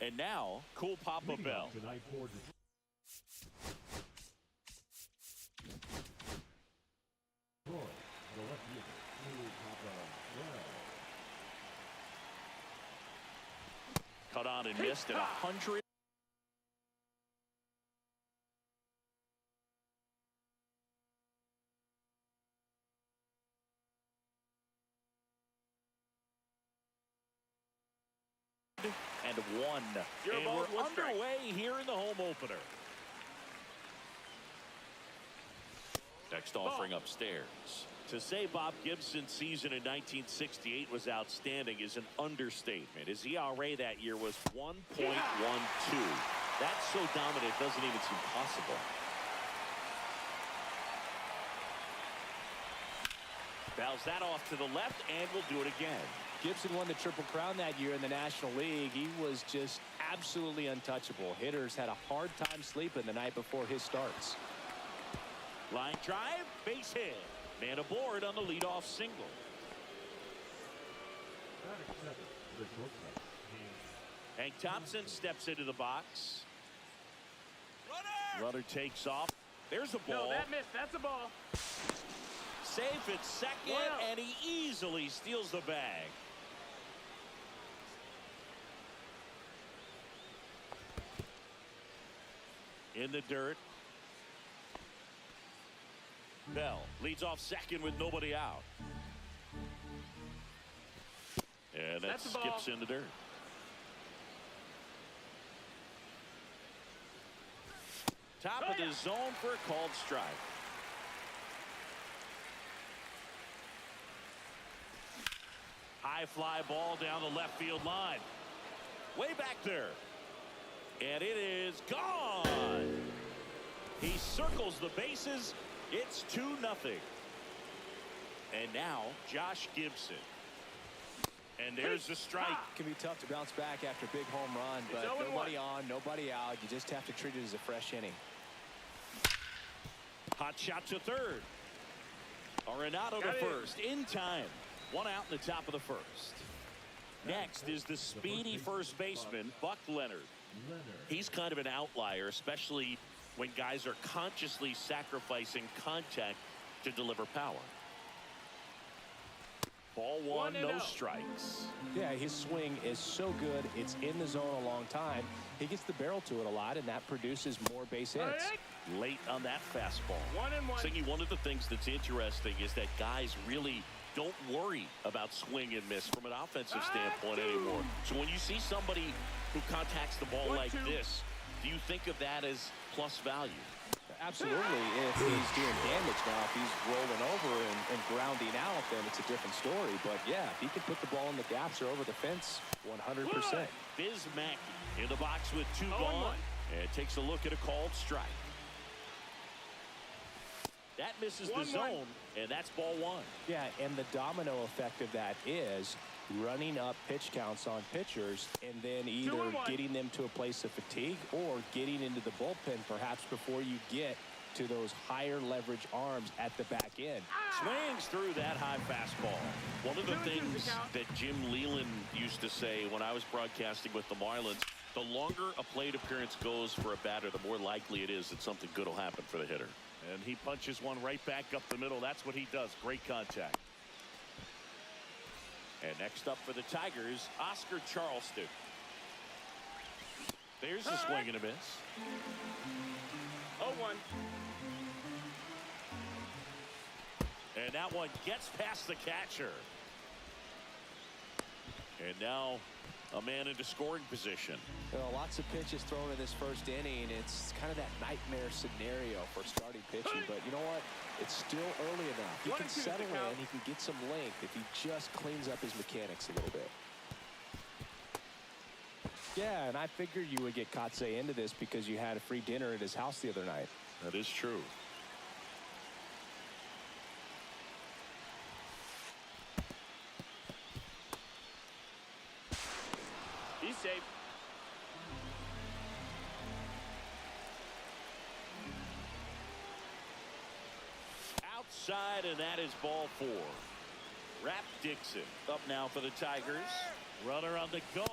And now, cool Papa Bell. Cut on and missed at 100. And one. And we're underway here in the home opener. Next offering upstairs. To say Bob Gibson's season in 1968 was outstanding is an understatement. His ERA that year was 1.12. That's so dominant it doesn't even seem possible. Bows that off to the left and will do it again. Gibson won the Triple Crown that year in the National League. He was just absolutely untouchable. Hitters had a hard time sleeping the night before his starts. Line drive, base hit. Man aboard on the leadoff single. Hank Thompson steps into the box. Runner takes off. There's a ball. No, that missed. That's a ball. Safe at second, and he easily steals the bag. In the dirt. Bell leads off second with nobody out. And that skips in the dirt. Top of the zone for a called strike. High fly ball down the left field line. Way back there. And it is gone. He circles the bases. It's 2-0. And now Josh Gibson. And there's the strike. It can be tough to bounce back after a big home run, but nobody on, nobody out. You just have to treat it as a fresh inning. Hot shot to third. Arenado to first in time. One out in the top of the first. Next is the speedy first baseman, Buck Leonard. He's kind of an outlier, especially when guys are consciously sacrificing contact to deliver power. Ball one, no strikes. Yeah, his swing is so good. It's in the zone a long time. He gets the barrel to it a lot, and that produces more base hits. Late on that fastball. 1-1. Singy, one of the things that's interesting is that guys really don't worry about swing and miss from an offensive standpoint anymore. So when you see somebody who contacts the ball like this, do you think of that as plus value? Absolutely. If he's doing damage now, if he's rolling over and grounding out, then it's a different story. But yeah, if he can put the ball in the gaps or over the fence, 100%. Biz Mackey in the box with 2 gone and takes a look at a called strike. That misses the zone, and that's ball 1. Yeah, and the domino effect of that is running up pitch counts on pitchers and then either getting them to a place of fatigue or getting into the bullpen perhaps before you get to those higher leverage arms at the back end. Swings through that high fastball. One of the things that Jim Leland used to say when I was broadcasting with the Marlins, the longer a plate appearance goes for a batter, the more likely it is that something good will happen for the hitter. And he punches one right back up the middle. That's what he does. Great contact. And next up for the Tigers, Oscar Charleston. There's a swing and a miss. 0-1. And that one gets past the catcher. And now a man into scoring position. Well, lots of pitches thrown in this first inning. It's kind of that nightmare scenario for starting pitching. But you know what? It's still early enough. He can settle in. He can get some length if he just cleans up his mechanics a little bit. Yeah, and I figured you would get Katse into this because you had a free dinner at his house the other night. That is true. He's safe. Outside, and that is ball 4. Rap Dixon up now for the Tigers. Runner on the go.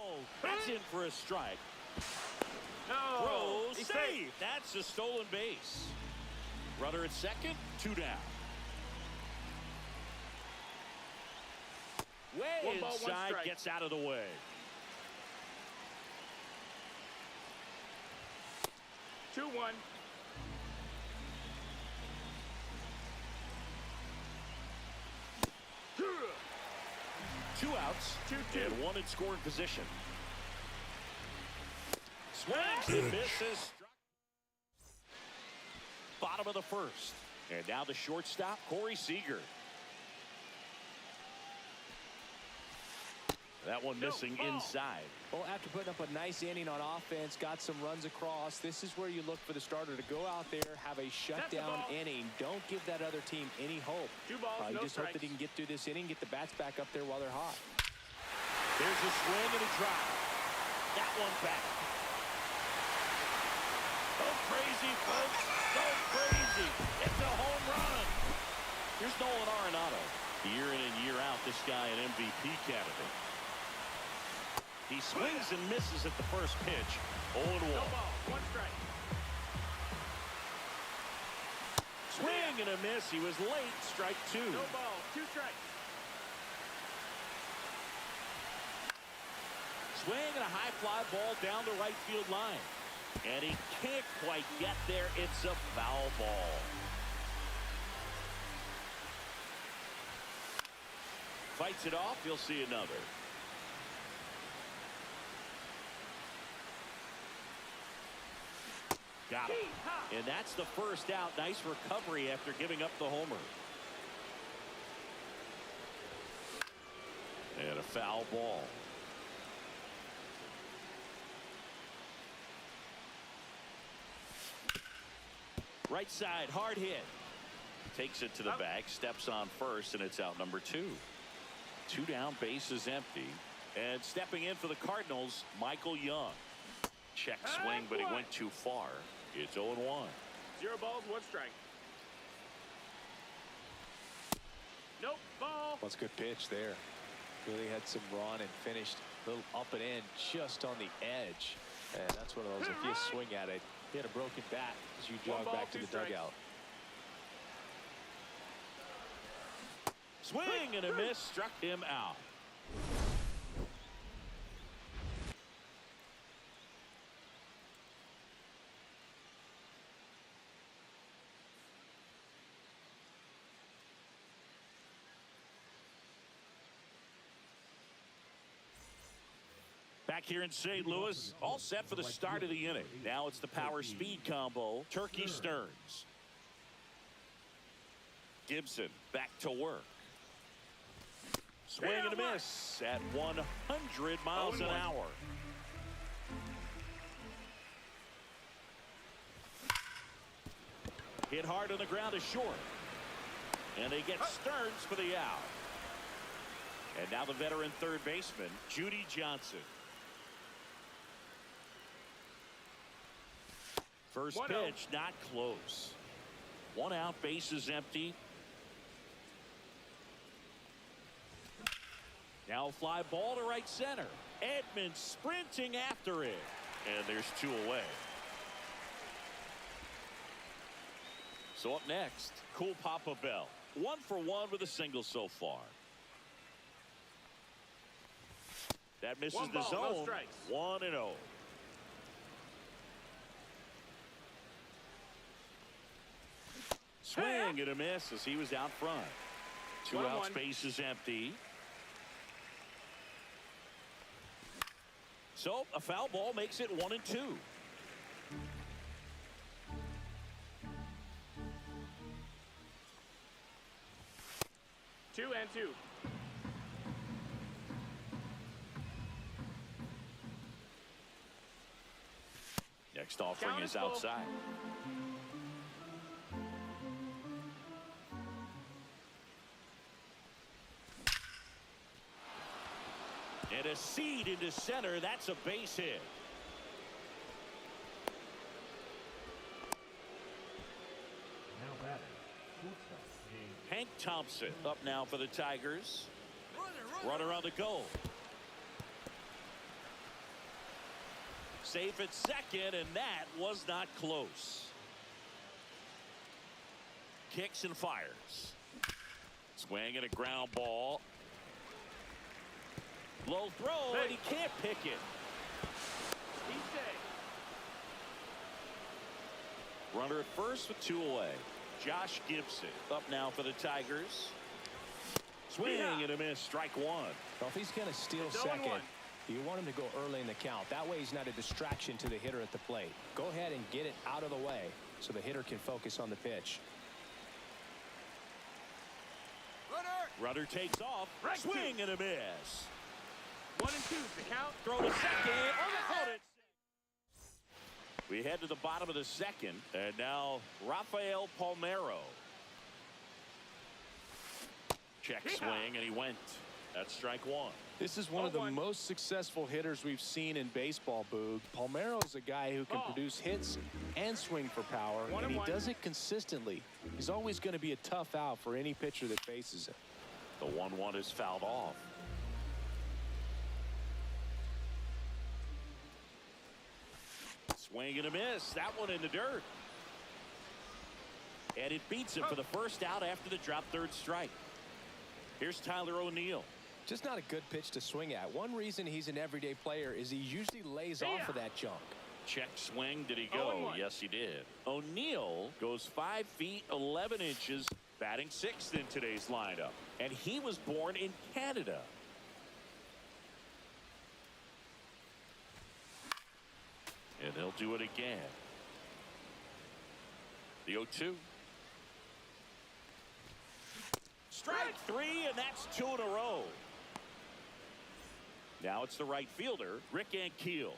That's in for a strike. No. Throw, He's save. safe. That's a stolen base. Runner at second, 2 down. Way 1 ball, 1 inside, strike. gets out of the way. Two, 1. Two outs. 2-2. And 1 in scoring position. Swings and misses. Bottom of the first. And now the shortstop, Corey Seager. That one missing inside. Well, after putting up a nice inning on offense, got some runs across, this is where you look for the starter to go out there, have a shutdown inning. Don't give that other team any hope. 2 balls, You no just hope strikes. that he can get through this inning, get the bats back up there while they're hot. There's a swing and a drop. That one back. Go crazy, folks. Go crazy. It's a home run. Here's Nolan Arenado. Year in and year out, this guy an MVP candidate. He swings and misses at the first pitch. 0-1. No ball, 1 strike. Swing and a miss. He was late. Strike 2. No ball, 2 strikes. Swing and a high fly ball down the right field line. And he can't quite get there. It's a foul ball. Fights it off. You'll see another. Got it. And that's the first out. Nice recovery after giving up the homer. And a foul ball. Right side, hard hit. Takes it to the bag, steps on first, and it's out number 2. 2 down, base is empty. And stepping in for the Cardinals, Michael Young. Check swing, but he went too far. It's 0-1. 0 balls, 1 strike. Nope, ball. That's a good pitch there. Really had some run and finished a little up and in just on the edge. And that's one of those, if you swing at it, hit a broken bat as you jog ball, back to 2 the strikes. dugout. Swing and a miss, struck him out. Back here in St. Louis, all set for the start of the inning. Now it's the power speed combo, Turkey Stearns. Gibson back to work. Swing and a miss at 100 miles an hour. Hit hard on the ground is short. And they get Stearns for the out. And now the veteran third baseman, Judy Johnson. First pitch, not close. 1 out, base is empty. Now a fly ball to right center. Edman sprinting after it. And there's 2 away. So up next, Cool Papa Bell. 1 for 1 with a single so far. That misses One the ball, zone. no strikes. 1-0. Swing and a miss as he was out front. 2 outs, 1-1. base is empty. So a foul ball makes it 1-2. 2-2. Next offering Count is is full. outside. And a seed into center. That's a base hit. Hank Thompson up now for the Tigers. Runner on the goal. Safe at second, and that was not close. Kicks and fires. Swing and a ground ball. Low throw, and he can't pick it. He's safe. Runner at first with 2 away. Josh Gibson up now for the Tigers. Swing and a miss. Strike one. Well, if he's going to steal It's second, 0-1. you want him to go early in the count. That way he's not a distraction to the hitter at the plate. Go ahead and get it out of the way so the hitter can focus on the pitch. Runner takes off. Right Swing and a miss. 1-2 is the count. Throw to second. Hold it. We head to the bottom of the second, and now Rafael Palmeiro. Check swing, and he went. That's strike one. This is one of the most successful hitters we've seen in baseball, Boog. Palmeiro is a guy who can produce hits and swing for power, and he does it consistently. He's always going to be a tough out for any pitcher that faces him. The 1-1 is fouled off. Swing and a miss. That one in the dirt. And it beats him for the first out after the drop third strike. Here's Tyler O'Neill. Just not a good pitch to swing at. One reason he's an everyday player is he usually lays off of that junk. Check swing. Did he go? Yes, he did. O'Neill goes 5 feet 11 inches, batting 6th in today's lineup. And he was born in Canada. And he'll do it again. The 0-2. Strike 3, and that's 2 in a row. Now it's the right fielder, Rick Ankiel.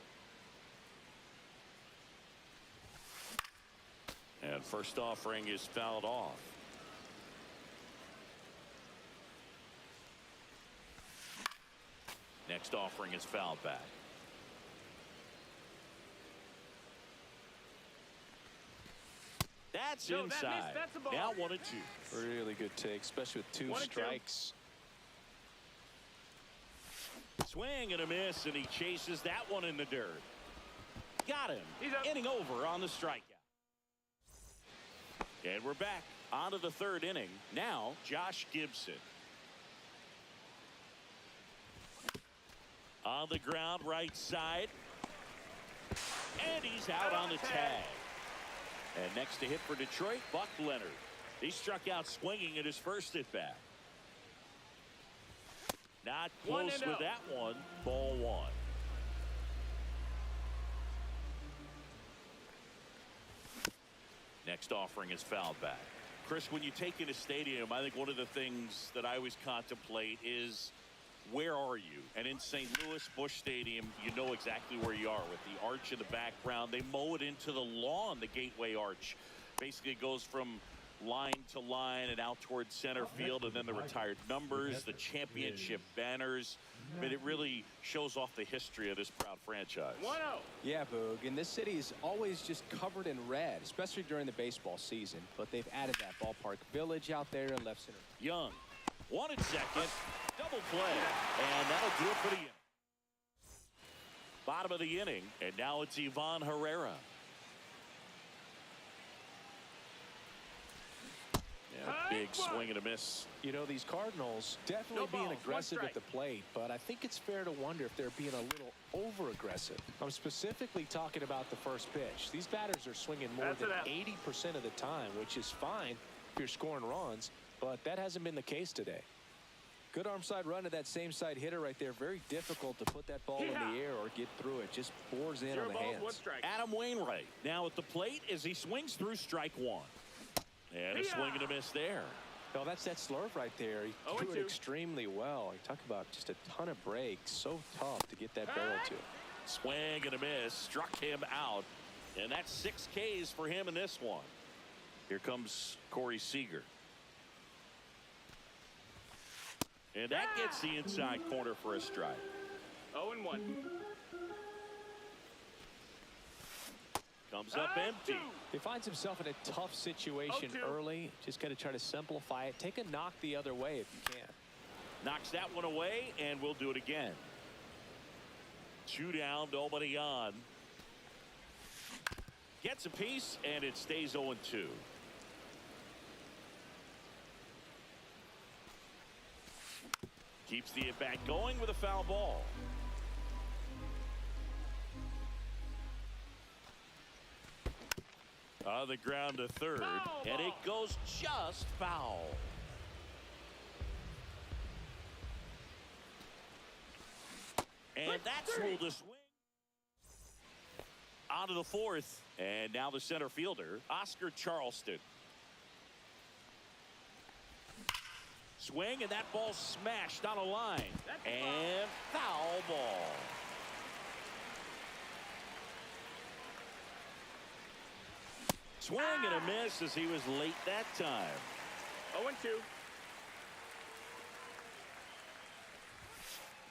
And first offering is fouled off. Next offering is fouled back. That's inside. That's a ball. Now 1-2. Really good take, especially with 2 strikes. Swing and a miss, and he chases that one in the dirt. Got him. He's up. Inning over on the strikeout. And we're back on to the 3rd inning. Now, Josh Gibson. On the ground, right side. And he's out on the tag. And next to hit for Detroit, Buck Leonard. He struck out swinging at his first at bat. Not close with that one. Ball 1. Next offering is fouled back. Chris, when you take in a stadium, I think one of the things that I always contemplate is, where are you? And in St. Louis Busch Stadium, you know exactly where you are with the arch in the background. They mow it into the lawn, the gateway arch. Basically it goes from line to line and out towards center field, and then the retired numbers, the championship banners. I mean, it really shows off the history of this proud franchise. 1-0. Yeah, Boog, and this city is always just covered in red, especially during the baseball season. But they've added that ballpark village out there in left center. Young, 1 at second, double play, and that'll do it for the inning. Bottom of the inning, and now it's Ivan Herrera. Yeah, big swing and a miss. You know, these Cardinals definitely being aggressive at the plate, but I think it's fair to wonder if they're being a little over-aggressive. I'm specifically talking about the first pitch. These batters are swinging more than 80% of the time, which is fine if you're scoring runs, but that hasn't been the case today. Good arm side run to that same side hitter right there. Very difficult to put that ball in the air or get through it. Just bores in on the hands. Adam Wainwright now at the plate as he swings through strike one. And a swing and a miss there. No, that's that slurve right there. He threw it extremely well. You talk about just a ton of breaks. So tough to get that barrel to. Swing and a miss. Struck him out. And that's 6 Ks for him in this one. Here comes Corey Seager. And that gets the inside corner for a strike. 0-1. Comes up empty. He finds himself in a tough situation early. Just got to try to simplify it. Take a knock the other way if you can. Knocks that one away, and we'll do it again. 2 down, nobody on. Gets a piece, and it stays 0-2. Keeps the at-bat going with a foul ball. On the ground to third, and it goes just foul. And that's ruled a swing. On to the fourth, and now the center fielder, Oscar Charleston. Swing, and that ball smashed on a line. And foul ball. Swing and a miss as he was late that time. 0-2.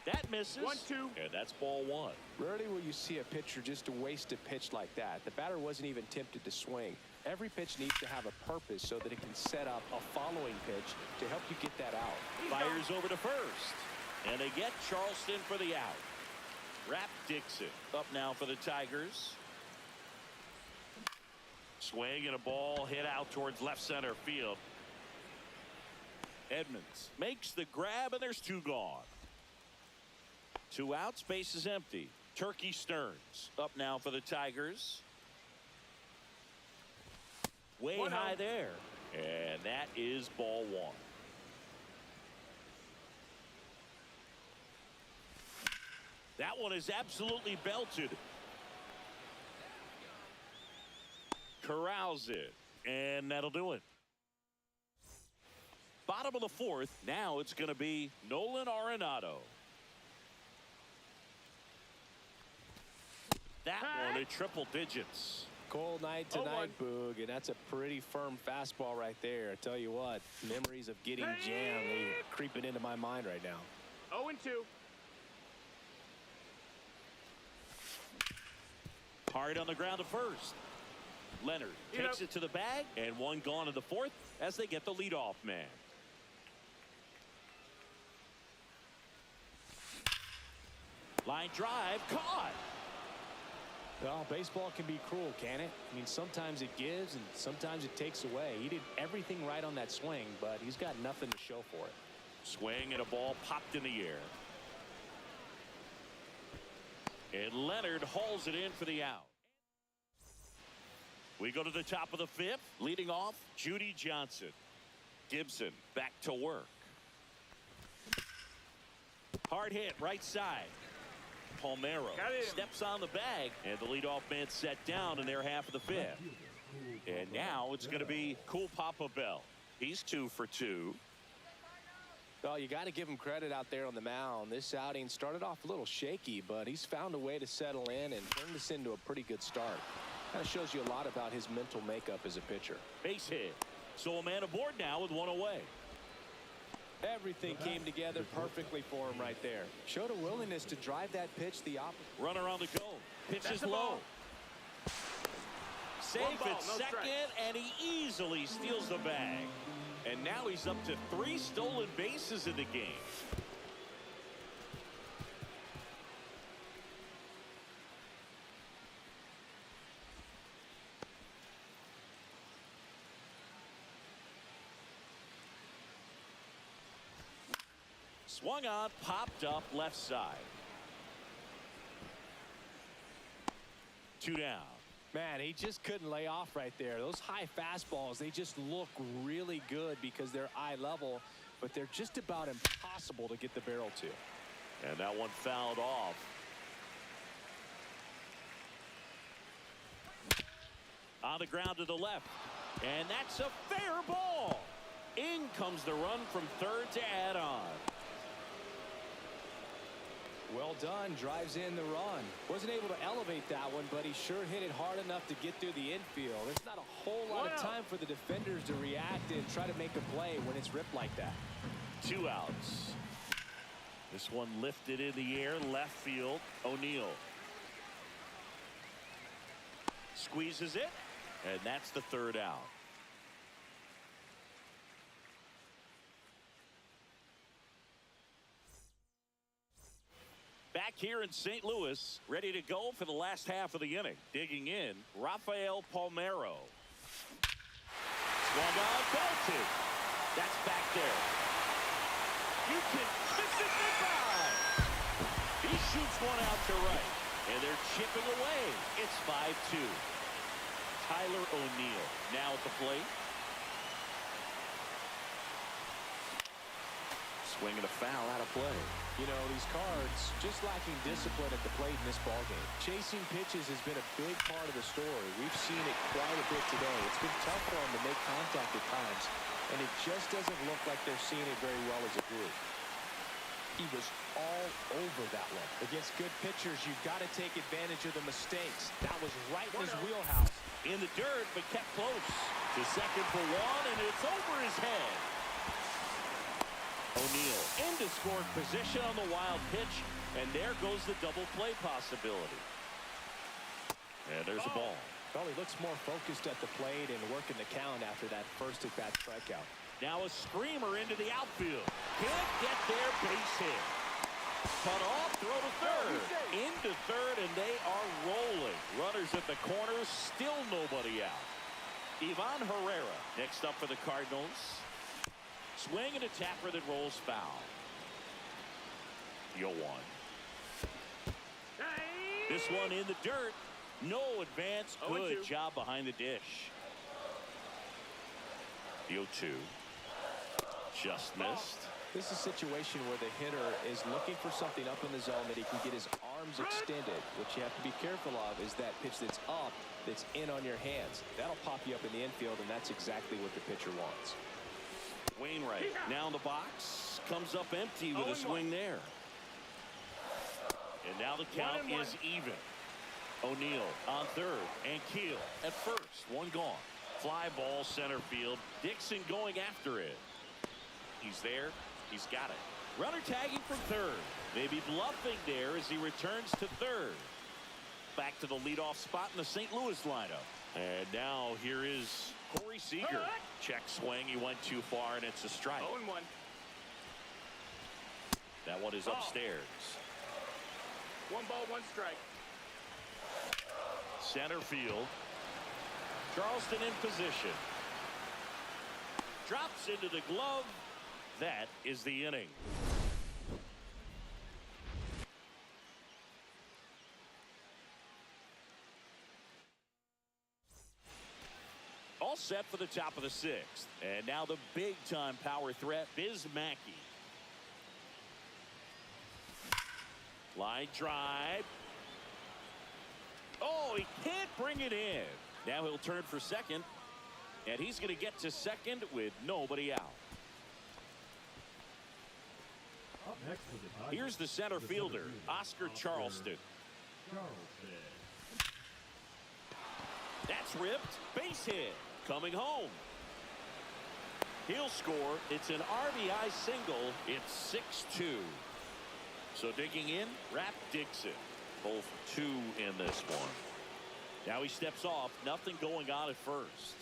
That misses. 1-2. And that's ball one. Rarely will you see a pitcher just waste a pitch like that. The batter wasn't even tempted to swing. Every pitch needs to have a purpose so that it can set up a following pitch to help you get that out. Fires over to first. And they get Charleston for the out. Rap Dixon up now for the Tigers. Swing and a ball hit out towards left center field. Edmonds makes the grab, and there's 2 gone. 2 outs, base is empty. Turkey Stearns up now for the Tigers. Way high there. And that is ball one. That one is absolutely belted. Corrals it. And that'll do it. Bottom of the fourth. Now it's going to be Nolan Arenado. That one at triple digits. Cold night tonight, Boog, and that's a pretty firm fastball right there. I tell you what, memories of getting jammed, they creeping into my mind right now. 0-2. Hard on the ground to first. Leonard takes it to the bag, and 1 gone in the fourth as they get the leadoff man. Line drive, caught. Well, baseball can be cruel, can it? I mean, sometimes it gives and sometimes it takes away. He did everything right on that swing, but he's got nothing to show for it. Swing and a ball popped in the air. And Leonard hauls it in for the out. We go to the top of the fifth. Leading off, Judy Johnson. Gibson back to work. Hard hit right side. Palmero steps on the bag, and the leadoff man set down in their half of the fifth. And now it's going to be Cool Papa Bell. He's 2 for 2. Well, you got to give him credit out there on the mound. This outing started off a little shaky, but he's found a way to settle in and turn this into a pretty good start. Kind of shows you a lot about his mental makeup as a pitcher. Base hit. So a man aboard now with 1 away. Everything came together perfectly for him right there. Showed a willingness to drive that pitch the opposite. Runner on the go. Pitch is low. Safe at second, and he easily steals the bag. And now he's up to 3 stolen bases in the game. Swung on, popped up left side. 2 down. Man, he just couldn't lay off right there. Those high fastballs, they just look really good because they're eye level. but they're just about impossible to get the barrel to. And that one fouled off. On the ground to the left. And that's a fair ball. In comes the run from third to add on. Well done. Drives in the run. Wasn't able to elevate that one, but he sure hit it hard enough to get through the infield. There's not a whole lot of time for the defenders to react and try to make a play when it's ripped like that. 2 outs. This one lifted in the air, left field. O'Neill squeezes it, and that's the 3rd out. Back here in St. Louis, ready to go for the last half of the inning. Digging in, Rafael Palmeiro. Swung on, belted. That's back there. You can kiss it goodbye. He shoots one out to right, and they're chipping away. It's 5-2. Tyler O'Neill now at the plate. Swinging a foul out of play. You know, these Cards just lacking discipline at the plate in this ballgame. Chasing pitches has been a big part of the story. We've seen it quite a bit today. It's been tough for them to make contact at times, and it just doesn't look like they're seeing it very well as a group. He was all over that one. Against good pitchers, you've got to take advantage of the mistakes. That was right in his wheelhouse. In the dirt, but kept close. To second for one, and it's over his head. O'Neill into scoring position on the wild pitch, and there goes the double play possibility. And there's a ball. Well, he looks more focused at the plate and working the count after that first at-bat strikeout. Now a screamer into the outfield. Can't get there, base hit. Cut off, throw to third. Into third, and they are rolling. Runners at the corners, still nobody out. Ivan Herrera next up for the Cardinals. Swing and a tapper that rolls foul. 0-1. This one in the dirt. No advance. Good job behind the dish. 0-2. Just missed. This is a situation where the hitter is looking for something up in the zone that he can get his arms extended. What you have to be careful of is that pitch that's up, that's in on your hands. That'll pop you up in the infield, and that's exactly what the pitcher wants. Wainwright now in the box, comes up empty with a swing there. And now the count is even. O'Neill on third, and Keel at first. One gone. Fly ball center field. Dixon going after it. He's there. He's got it. Runner tagging from third. Maybe bluffing there as he returns to third. Back to the leadoff spot in the St. Louis lineup. And now here is Corey Seager. Check swing. He went too far, and it's a strike. 0-1. That one is upstairs. 1 ball, 1 strike. Center field. Charleston in position. Drops into the glove. That is the inning. All set for the top of the 6th. And now the big-time power threat, Biz Mackey. Line drive. Oh, he can't bring it in. Now he'll turn for second. And he's going to get to second with nobody out. Here's the center fielder, Oscar Charleston. That's ripped. Base hit. Coming home. He'll score. It's an RBI single. It's 6-2. So digging in, Rap Dixon. Both 2 in this one. Now he steps off. Nothing going on at first.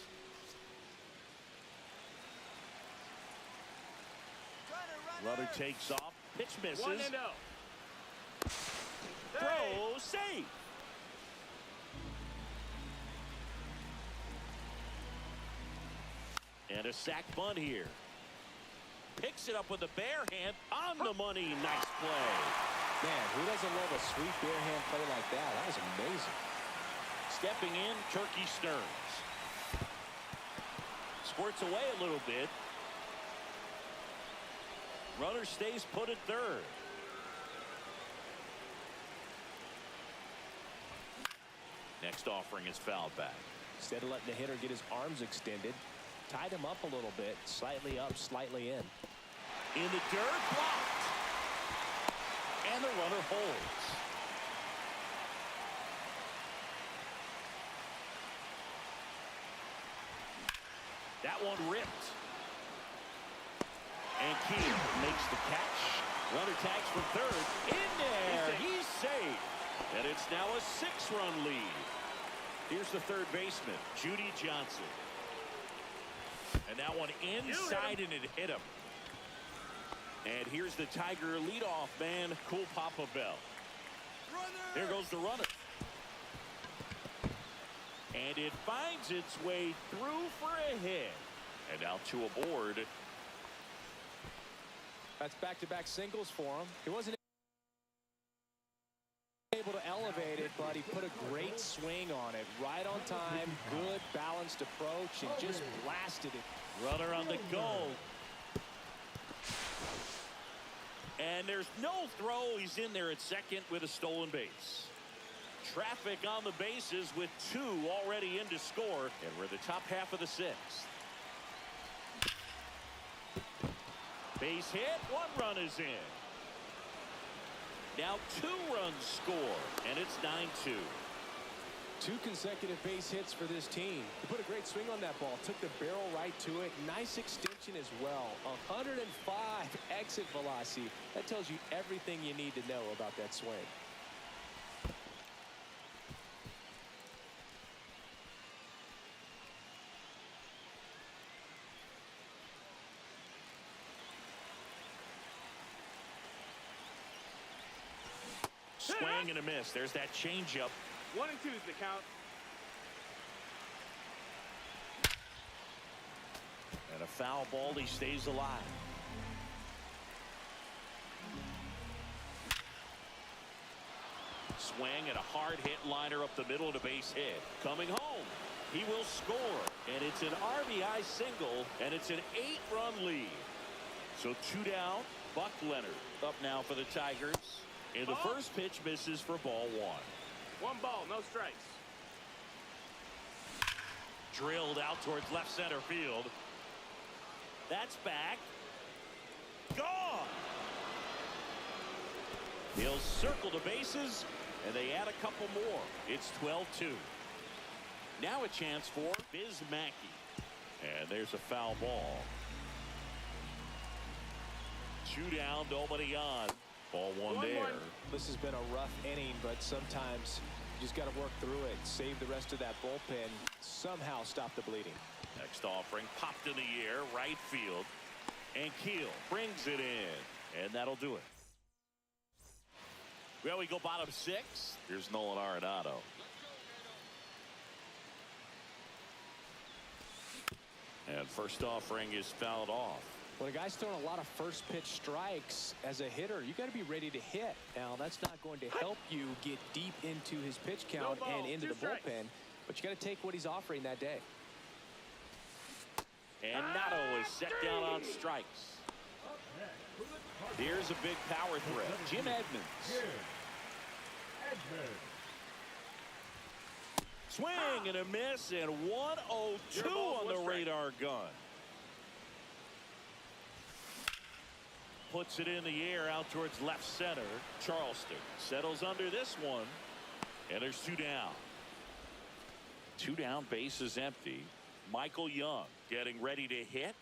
Runner takes off. Pitch misses. 1-0. Throw safe. And a sac bunt here. Picks it up with a bare hand on the money. Nice play. Man, who doesn't love a sweet bare hand play like that? That was amazing. Stepping in, Turkey Stearns. Squirts away a little bit. Runner stays put at third. Next offering is fouled back. Instead of letting the hitter get his arms extended, tied him up a little bit, slightly up, slightly in. In the dirt, blocked. And the runner holds. That one ripped. And Quién makes the catch. Runner tags from third. In there. He's safe. And it's now a 6-run lead. Here's the third baseman, Judy Johnson. And that one inside, and it hit him. And here's the Tiger leadoff man, Cool Papa Bell. There goes the runner. And it finds its way through for a hit. And now 2 aboard. That's back-to-back singles for him. He wasn't able to elevate it, but he put a great swing on it. Right on time, good balanced approach, and just blasted it. Runner on the go. And there's no throw. He's in there at second with a stolen base. Traffic on the bases with 2 already in to score, and we're the top half of the 6th. Base hit, 1 run is in. Now 2 runs score, and it's 9-2. 2 consecutive base hits for this team. He put a great swing on that ball, took the barrel right to it. Nice extension as well. 105 exit velocity. That tells you everything you need to know about that swing. Swing and a miss. There's that changeup. 1 and 2 is the count. And a foul ball. He stays alive. Swing and a hard hit liner up the middle to base hit. Coming home. He will score. And it's an RBI single. And it's an 8-run lead. So 2 down. Buck Leonard up now for the Tigers. And the first pitch misses for ball 1. 1 ball, no strikes. Drilled out towards left center field. That's back. Gone. He'll circle the bases, and they add a couple more. It's 12-2. Now a chance for Bismacky. And there's a foul ball. 2 down, nobody on. Ball 1 there. This has been a rough inning, but sometimes you just got to work through it. Save the rest of that bullpen. Somehow stop the bleeding. Next offering popped in the air, right field. And Keel brings it in. And that'll do it. Well, we go bottom 6. Here's Nolan Arenado. And first offering is fouled off. When a guy's throwing a lot of first pitch strikes as a hitter, you got to be ready to hit. Now, that's not going to help you get deep into his pitch count and into the bullpen, but you got to take what he's offering that day. And Nato is set down on strikes. Here's a big power threat. Jim Edmonds. Swing and a miss, and 102 on the radar gun. Puts it in the air out towards left center. Charleston settles under this one. And there's 2 down. 2 down, base is empty. Michael Young getting ready to hit.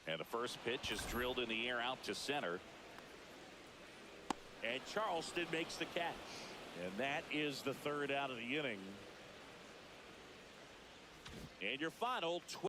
And the first pitch is drilled in the air out to center. And Charleston makes the catch. And that is the 3rd out of the inning. And your final